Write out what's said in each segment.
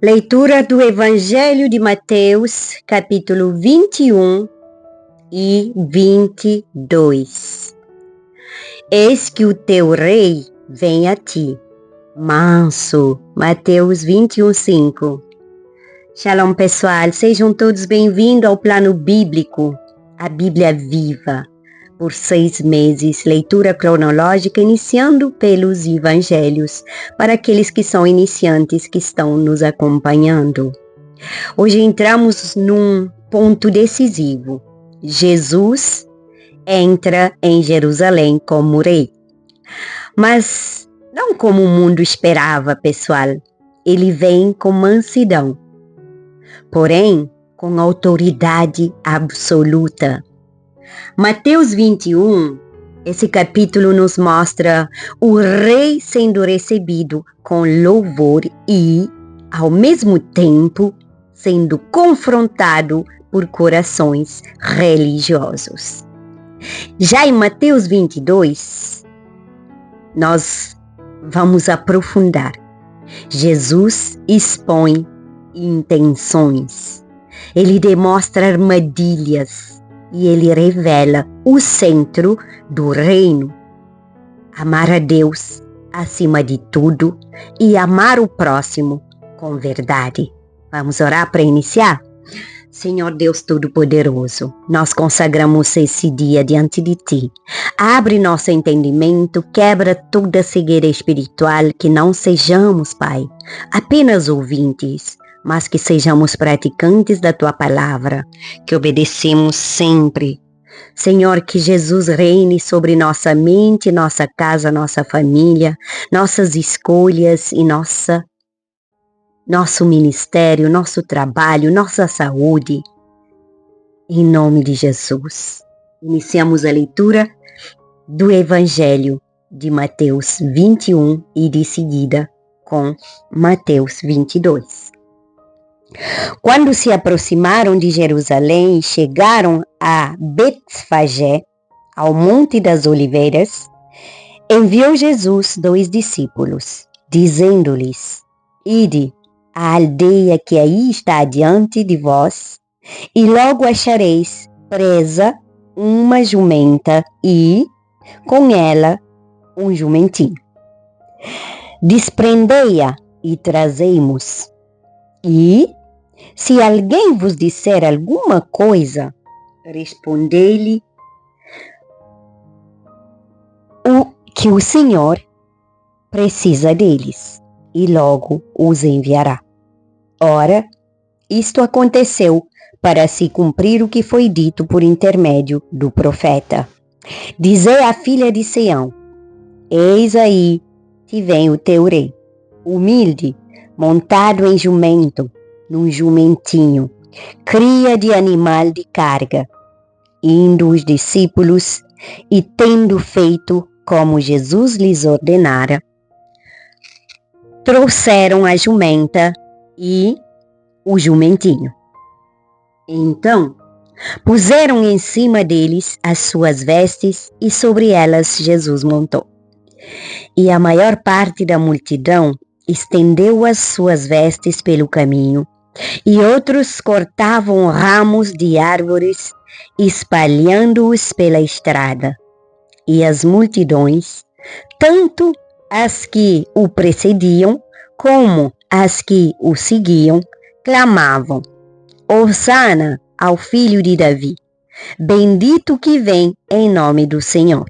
Leitura do Evangelho de Mateus, capítulo 21 e 22. Eis que o teu rei vem a ti, manso. Mateus 21:5. Shalom, pessoal, sejam todos bem-vindos ao plano bíblico, a Bíblia viva, por 6 meses, leitura cronológica iniciando pelos evangelhos, para aqueles que são iniciantes que estão nos acompanhando. Hoje entramos num ponto decisivo. Jesus entra em Jerusalém como rei. Mas não como o mundo esperava, pessoal. Ele vem com mansidão, porém com autoridade absoluta. Mateus 21, esse capítulo nos mostra o rei sendo recebido com louvor e, ao mesmo tempo, sendo confrontado por corações religiosos. Já em Mateus 22, nós vamos aprofundar. Jesus expõe intenções, ele demonstra armadilhas e ele revela o centro do reino. Amar a Deus acima de tudo e amar o próximo com verdade. Vamos orar para iniciar? Senhor Deus Todo-Poderoso, nós consagramos esse dia diante de Ti. Abre nosso entendimento, quebra toda cegueira espiritual, que não sejamos, Pai, apenas ouvintes, mas que sejamos praticantes da Tua Palavra, que obedecemos sempre. Senhor, que Jesus reine sobre nossa mente, nossa casa, nossa família, nossas escolhas e nosso ministério, nosso trabalho, nossa saúde. Em nome de Jesus. Iniciamos a leitura do Evangelho de Mateus 21 e de seguida com Mateus 22. Quando se aproximaram de Jerusalém e chegaram a Betfagé, ao Monte das Oliveiras, enviou Jesus 2 discípulos, dizendo-lhes: Ide à aldeia que aí está adiante de vós, e logo achareis presa uma jumenta e, com ela, um jumentinho. Desprendei-a e trazei-mos. E, se alguém vos disser alguma coisa, respondei-lhe que o Senhor precisa deles, e logo os enviará. Ora, isto aconteceu para se cumprir o que foi dito por intermédio do profeta. Dizei à filha de Sião: Eis aí que vem o teu rei, humilde, montado em jumento, num jumentinho, cria de animal de carga. Indo os discípulos e tendo feito como Jesus lhes ordenara, trouxeram a jumenta e o jumentinho. Então, puseram em cima deles as suas vestes e sobre elas Jesus montou. E a maior parte da multidão estendeu as suas vestes pelo caminho, e outros cortavam ramos de árvores, espalhando-os pela estrada. E as multidões, tanto as que o precediam como as que o seguiam, clamavam: Hosana ao filho de Davi, bendito que vem em nome do Senhor.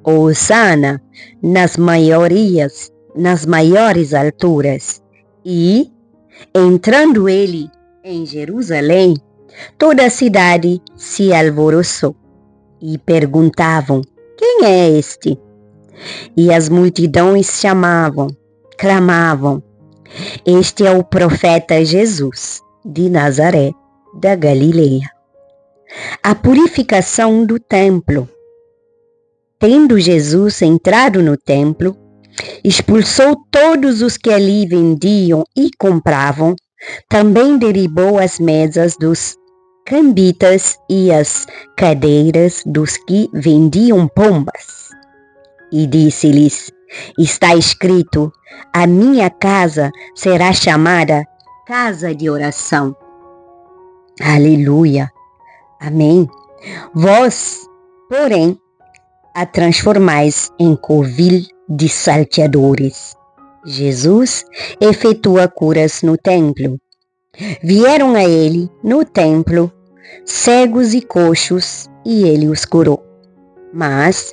Hosana nas maiores alturas. E, entrando ele em Jerusalém, toda a cidade se alvoroçou e perguntavam: Quem é este? E as multidões clamavam: Este é o profeta Jesus, de Nazaré, da Galileia. A purificação do templo. Tendo Jesus entrado no templo, expulsou todos os que ali vendiam e compravam, também derribou as mesas dos cambitas e as cadeiras dos que vendiam pombas. E disse-lhes: Está escrito: a minha casa será chamada casa de oração. Aleluia. Amém. Vós, porém, a transformais em covil de salteadores. Jesus efetua curas no templo. Vieram a ele, no templo, cegos e coxos, e ele os curou. Mas,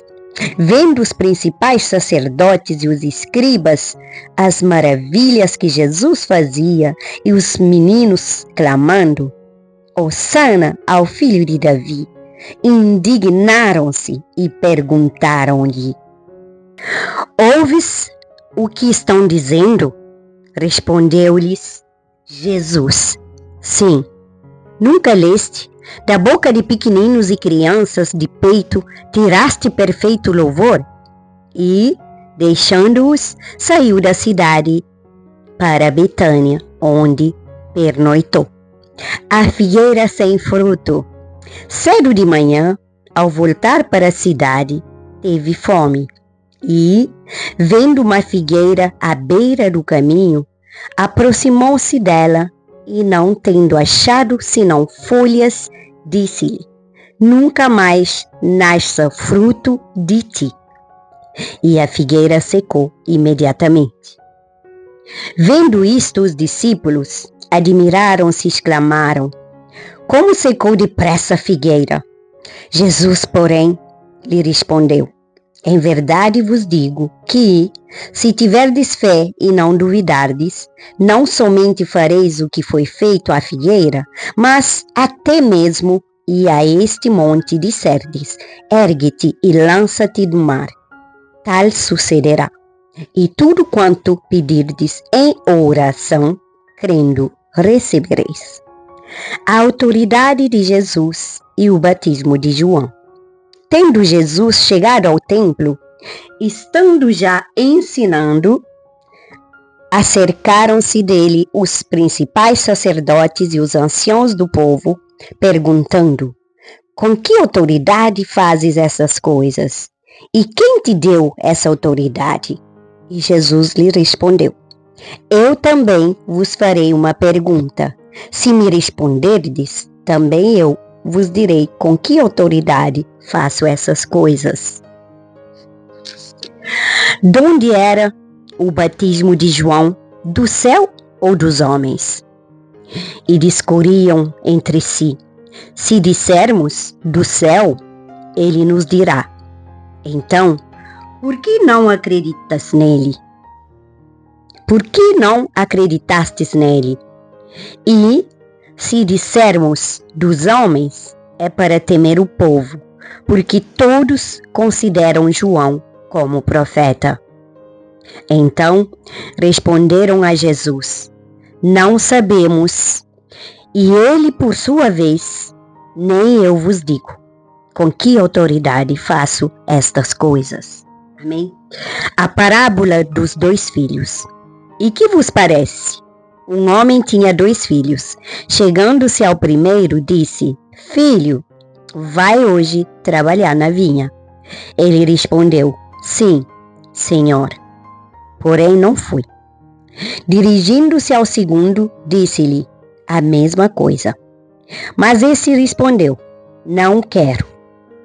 vendo os principais sacerdotes e os escribas as maravilhas que Jesus fazia e os meninos clamando, Hosana ao filho de Davi, indignaram-se e perguntaram-lhe: Ouves o que estão dizendo? Respondeu-lhes Jesus: Sim. Nunca leste? Da boca de pequeninos e crianças de peito tiraste perfeito louvor? E, deixando-os, saiu da cidade para Betânia, onde pernoitou. A figueira sem fruto. Cedo de manhã, ao voltar para a cidade, teve fome. E, vendo uma figueira à beira do caminho, aproximou-se dela e, não tendo achado senão folhas, disse-lhe: Nunca mais nasça fruto de ti. E a figueira secou imediatamente. Vendo isto, os discípulos admiraram-se e exclamaram: Como secou depressa a figueira? Jesus, porém, lhe respondeu: Em verdade vos digo que, se tiverdes fé e não duvidardes, não somente fareis o que foi feito à figueira, mas até mesmo e a este monte disserdes: Ergue-te e lança-te do mar. Tal sucederá. E tudo quanto pedirdes em oração, crendo, recebereis. A autoridade de Jesus e o batismo de João. Tendo Jesus chegado ao templo, estando já ensinando, acercaram-se dele os principais sacerdotes e os anciãos do povo, perguntando: Com que autoridade fazes essas coisas? E quem te deu essa autoridade? E Jesus lhe respondeu: Eu também vos farei uma pergunta. Se me responderdes, também eu vos direi com que autoridade faço essas coisas. De onde era o batismo de João? Do céu ou dos homens? E discorriam entre si: Se dissermos do céu, ele nos dirá: Então, por que não acreditas nele? Por que não acreditastes nele? E, se dissermos dos homens, é para temer o povo, porque todos consideram João como profeta. Então responderam a Jesus: Não sabemos. E ele, por sua vez: Nem eu vos digo com que autoridade faço estas coisas. Amém? A parábola dos 2 filhos. E que vos parece? Um homem tinha 2 filhos. Chegando-se ao primeiro, disse: Filho, vai hoje trabalhar na vinha. Ele respondeu: Sim, Senhor. Porém não fui. Dirigindo-se ao segundo, disse-lhe a mesma coisa. Mas esse respondeu: Não quero.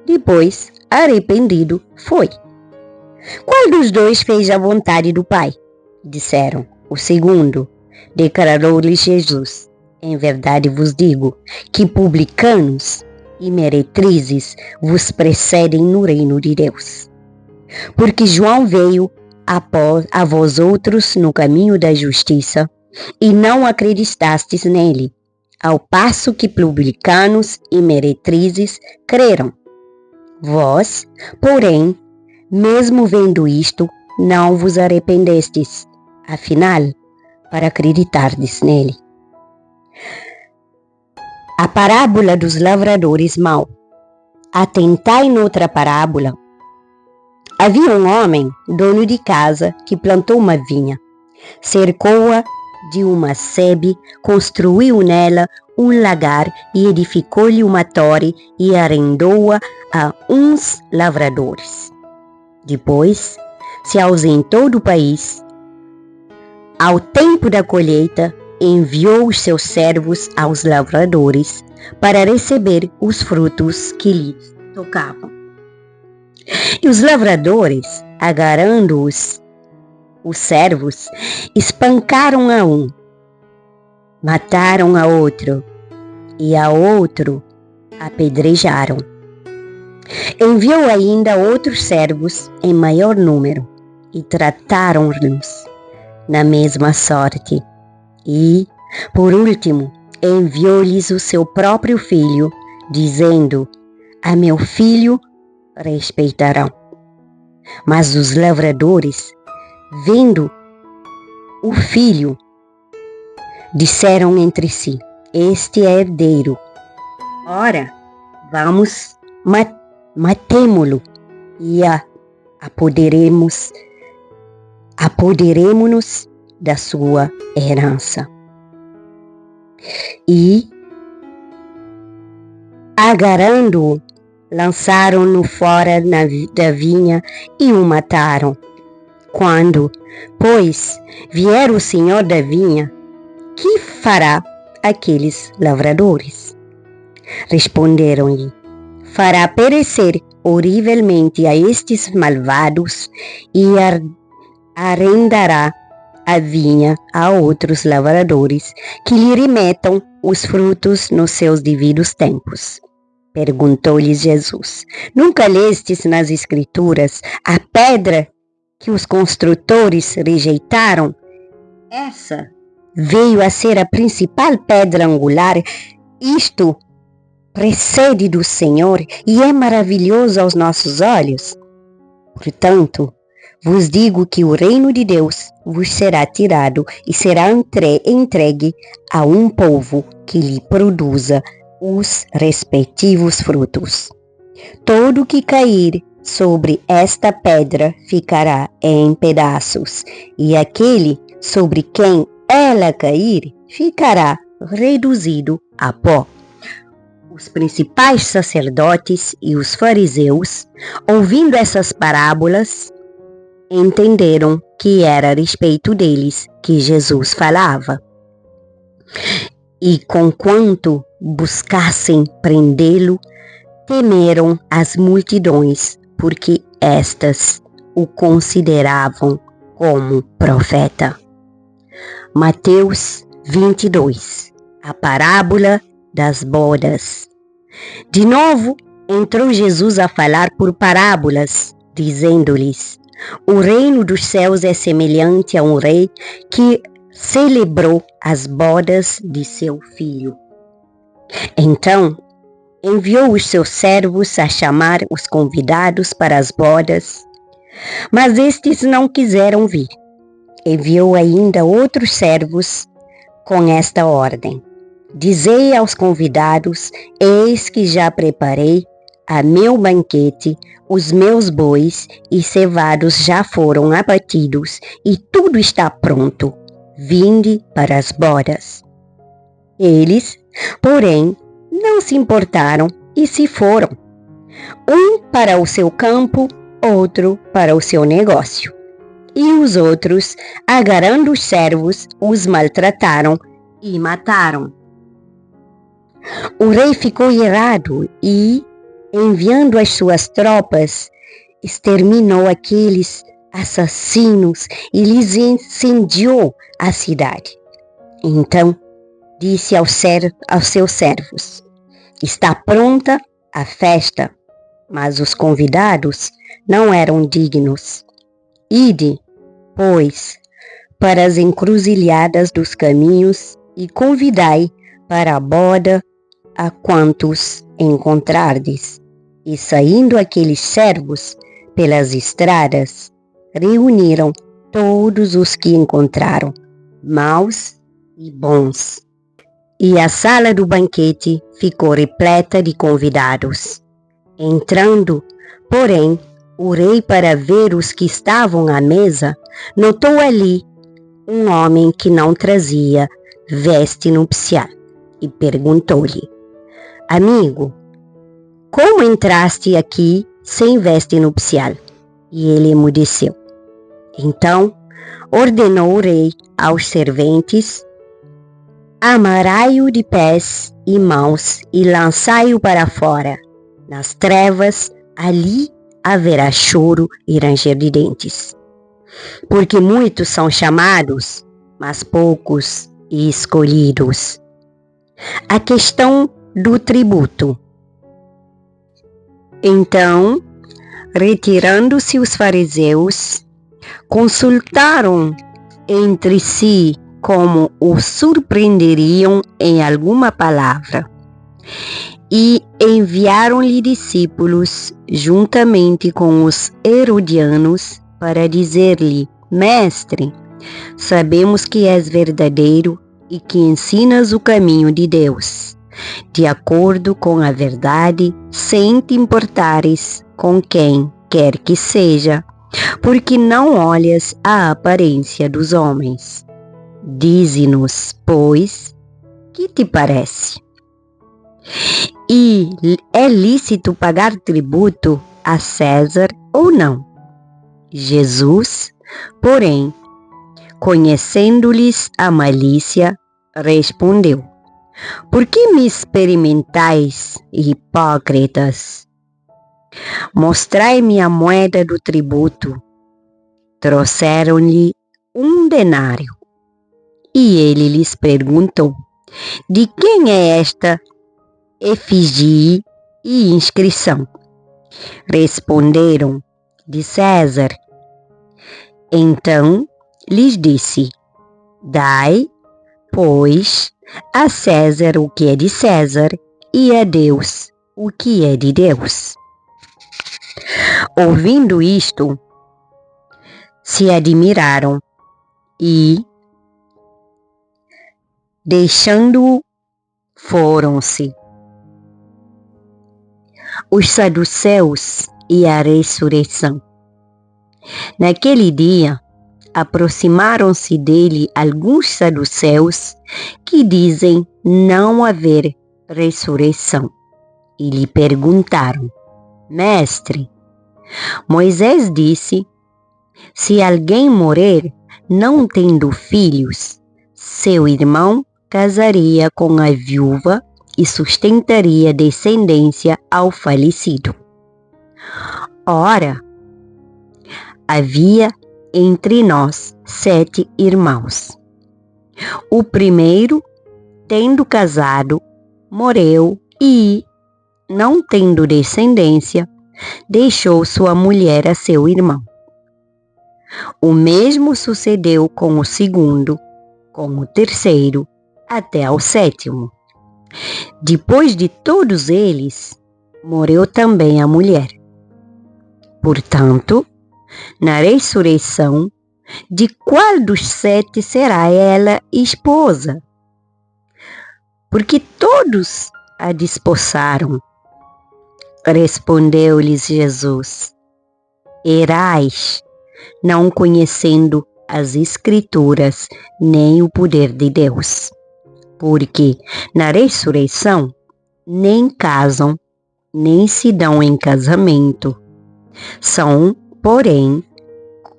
Depois, arrependido, foi. Qual dos 2 fez a vontade do Pai? Disseram. O segundo. Declarou-lhe Jesus: Em verdade vos digo que publicanos e meretrizes vos precedem no reino de Deus. Porque João veio a vós outros no caminho da justiça, e não acreditastes nele, ao passo que publicanos e meretrizes creram. Vós, porém, mesmo vendo isto, não vos arrependestes, afinal, para acreditardes nele. A parábola dos lavradores mau. Atentai noutra parábola. Havia um homem, dono de casa, que plantou uma vinha, cercou-a de uma sebe, construiu nela um lagar e edificou-lhe uma torre e arrendou-a a uns lavradores. Depois se ausentou do país. Ao tempo da colheita, enviou os seus servos aos lavradores para receber os frutos que lhes tocavam. E os lavradores, agarrando os servos, espancaram a um, mataram a outro e a outro apedrejaram. Enviou ainda outros servos em maior número e trataram-nos na mesma sorte. E, por último, enviou-lhes o seu próprio filho, dizendo: a meu filho respeitarão. Mas os lavradores, vendo o filho, disseram entre si: este é herdeiro. Ora, vamos matemo-lo e apoderemo-nos da sua herança. E, agarrando-o, lançaram-no fora da vinha e o mataram. Quando, pois, vier o senhor da vinha, que fará aqueles lavradores? Responderam-lhe: fará perecer horrivelmente a estes malvados e arrendará a vinha a outros lavradores que lhe remetam os frutos nos seus devidos tempos. Perguntou-lhes Jesus: nunca lestes nas Escrituras a pedra que os construtores rejeitaram? Essa veio a ser a principal pedra angular. Isto procede do Senhor e é maravilhoso aos nossos olhos. Portanto, vos digo que o reino de Deus vos será tirado e será entregue a um povo que lhe produza os respectivos frutos. Todo que cair sobre esta pedra ficará em pedaços, e aquele sobre quem ela cair ficará reduzido a pó. Os principais sacerdotes e os fariseus, ouvindo essas parábolas, entenderam que era a respeito deles que Jesus falava. E conquanto buscassem prendê-lo, temeram as multidões, porque estas o consideravam como profeta. Mateus 22, a parábola das bodas. De novo, entrou Jesus a falar por parábolas, dizendo-lhes: o reino dos céus é semelhante a um rei que celebrou as bodas de seu filho. Então, enviou os seus servos a chamar os convidados para as bodas, mas estes não quiseram vir. Enviou ainda outros servos com esta ordem: dizei aos convidados: eis que já preparei a meu banquete, os meus bois e cevados já foram abatidos e tudo está pronto. Vinde para as bodas. Eles, porém, não se importaram e se foram, um para o seu campo, outro para o seu negócio. E os outros, agarrando os servos, os maltrataram e mataram. O rei ficou irado e, enviando as suas tropas, exterminou aqueles assassinos e lhes incendiou a cidade. Então disse aos seus servos: está pronta a festa, mas os convidados não eram dignos. Ide, pois, para as encruzilhadas dos caminhos e convidai para a boda a quantos encontrardes. E saindo aqueles servos pelas estradas, reuniram todos os que encontraram, maus e bons. E a sala do banquete ficou repleta de convidados. Entrando, porém, o rei para ver os que estavam à mesa, notou ali um homem que não trazia veste nupcial e perguntou-lhe: amigo, como entraste aqui sem veste nupcial? E ele emudeceu. Então ordenou o rei aos serventes Amarrai-o de pés e mãos e lançai-o para fora. Nas trevas, ali haverá choro e ranger de dentes. Porque muitos são chamados, mas poucos escolhidos. A questão do tributo. Então, retirando-se os fariseus, consultaram entre si como o surpreenderiam em alguma palavra, e enviaram-lhe discípulos juntamente com os herodianos para dizer-lhe: Mestre, sabemos que és verdadeiro e que ensinas o caminho de Deus, de acordo com a verdade, sem te importares com quem quer que seja, porque não olhas a aparência dos homens. Dize-nos, pois, que te parece? E é lícito pagar tributo a César ou não? Jesus, porém, conhecendo-lhes a malícia, respondeu: Por que me experimentais, hipócritas? Mostrai-me a moeda do tributo. Trouxeram-lhe 1 denário. E ele lhes perguntou: De quem é esta efígie e inscrição? Responderam: De César. Então lhes disse: Dai, pois, a César o que é de César e a Deus o que é de Deus. Ouvindo isto, se admiraram e, deixando-o, foram-se. Os saduceus e a ressurreição. Naquele dia, aproximaram-se dele alguns saduceus que dizem não haver ressurreição e lhe perguntaram: Mestre, Moisés disse: se alguém morrer não tendo filhos, seu irmão casaria com a viúva e sustentaria descendência ao falecido. Ora, havia entre nós 7 irmãos. O primeiro, tendo casado, morreu e, não tendo descendência, deixou sua mulher a seu irmão. O mesmo sucedeu com o segundo, com o terceiro, até ao 7º. Depois de todos eles, morreu também a mulher. Portanto, na ressurreição, de qual dos 7 será ela esposa? Porque todos a desposaram. Respondeu-lhes Jesus: Erais, não conhecendo as Escrituras nem o poder de Deus. Porque na ressurreição nem casam, nem se dão em casamento. São, porém,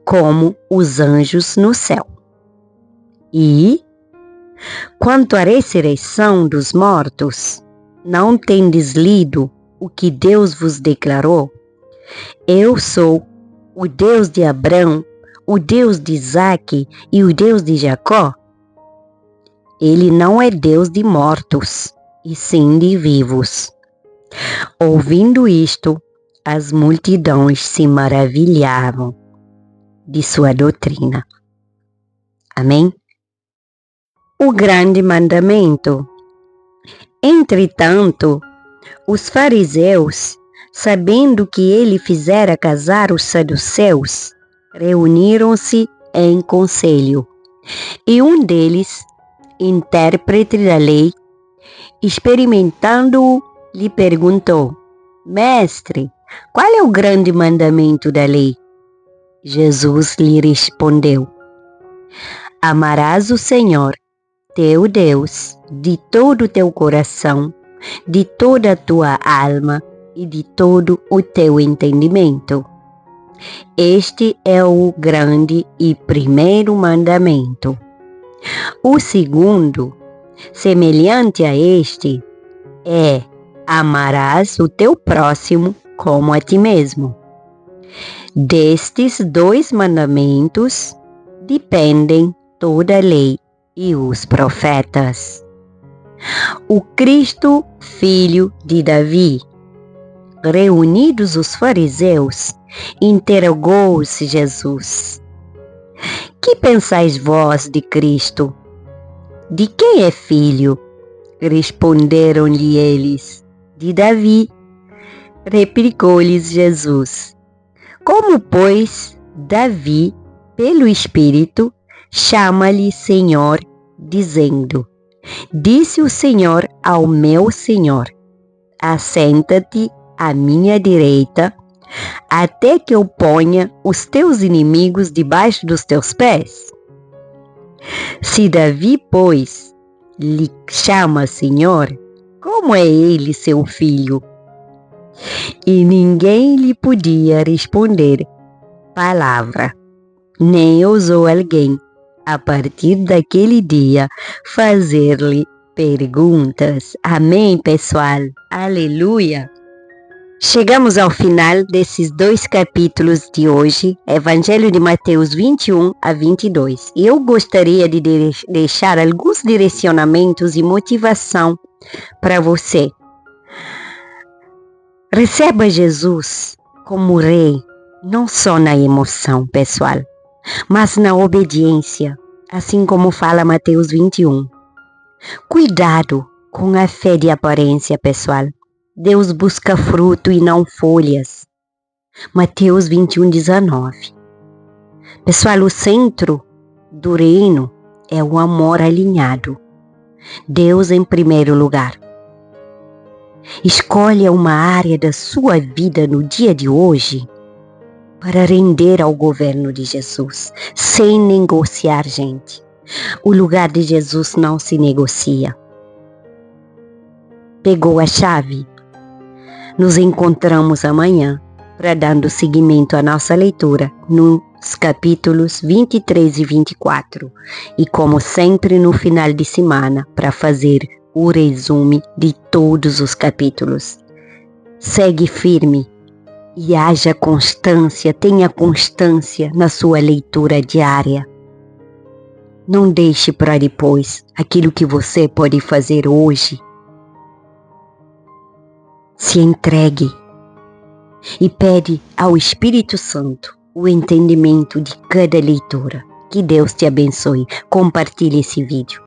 como os anjos no céu. E, quanto à ressurreição dos mortos, não tendes lido o que Deus vos declarou? Eu sou o Deus de Abraão, o Deus de Isaque e o Deus de Jacó? Ele não é Deus de mortos, e sim de vivos. Ouvindo isto, as multidões se maravilhavam de sua doutrina. Amém? O grande mandamento. Entretanto, os fariseus, sabendo que ele fizera casar os saduceus, reuniram-se em conselho. E um deles, intérprete da lei, experimentando-o, lhe perguntou: Mestre, qual é o grande mandamento da lei? Jesus lhe respondeu: Amarás o Senhor, teu Deus, de todo o teu coração, de toda a tua alma e de todo o teu entendimento. Este é o grande e primeiro mandamento. O segundo Semelhante a este é: amarás o teu próximo como a ti mesmo. Destes 2 mandamentos dependem toda a lei e os profetas. O Cristo, filho de Davi. Reunidos os fariseus, interrogou-se Jesus: que pensais vós de Cristo? De quem é filho? Responderam-lhe eles: de Davi. Replicou-lhes Jesus: como, pois, Davi, pelo Espírito, chama-lhe Senhor, dizendo: disse o Senhor ao meu Senhor: assenta-te à minha direita, até que eu ponha os teus inimigos debaixo dos teus pés? Se Davi, pois, lhe chama Senhor, como é ele seu filho? E ninguém lhe podia responder palavra, nem ousou alguém, a partir daquele dia, fazer-lhe perguntas. Amém, pessoal? Aleluia! Chegamos ao final desses 2 capítulos de hoje, Evangelho de Mateus 21 a 22. E eu gostaria de deixar alguns direcionamentos e motivação para você. Receba Jesus como Rei, não só na emoção, pessoal, mas na obediência, assim como fala Mateus 21. Cuidado com a fé de aparência, pessoal. Deus busca fruto e não folhas. Mateus 21:19. Pessoal, o centro do reino é o amor alinhado. Deus em primeiro lugar. Escolha uma área da sua vida no dia de hoje para render ao governo de Jesus, sem negociar, gente. O lugar de Jesus não se negocia. Pegou a chave? Nos encontramos amanhã para dando seguimento à nossa leitura nos capítulos 23 e 24. E como sempre no final de semana para fazer o resumo de todos os capítulos. Segue firme e haja constância, tenha constância na sua leitura diária. Não deixe para depois aquilo que você pode fazer hoje. Se entregue e pede ao Espírito Santo o entendimento de cada leitura. Que Deus te abençoe. Compartilhe esse vídeo.